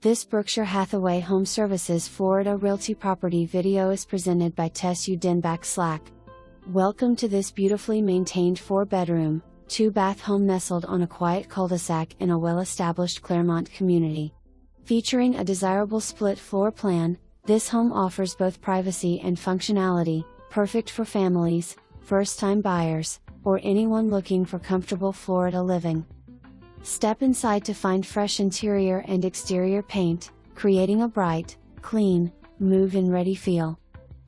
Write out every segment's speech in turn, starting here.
This Berkshire Hathaway HomeServices Florida Realty property video is presented by Tess Udenbach. Welcome to this beautifully maintained 4-bedroom, 2-bath home nestled on a quiet cul-de-sac in a well-established Clermont community. Featuring a desirable split floor plan, this home offers both privacy and functionality, perfect for families, first-time buyers, or anyone looking for comfortable Florida living. Step inside to find fresh interior and exterior paint, creating a bright, clean, move-in ready feel.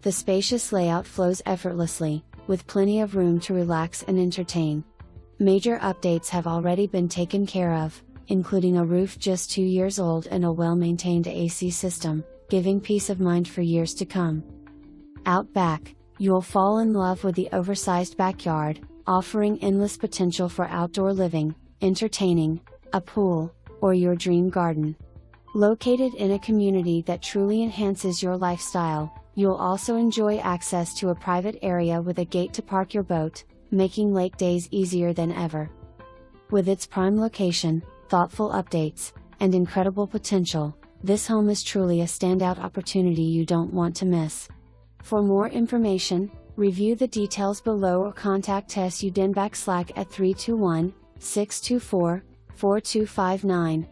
The spacious layout flows effortlessly, with plenty of room to relax and entertain. Major updates have already been taken care of, including a roof just 2 years old and a well-maintained AC system, giving peace of mind for years to come. Out back, you'll fall in love with the oversized backyard, offering endless potential for outdoor living, entertaining, a pool, or your dream garden. Located in a community that truly enhances your lifestyle, you'll also enjoy access to a private area with a gate to park your boat, making lake days easier than ever. With its prime location, thoughtful updates, and incredible potential, this home is truly a standout opportunity you don't want to miss. For more information, review the details below or contact Tess Udenbach at 321-624-4259.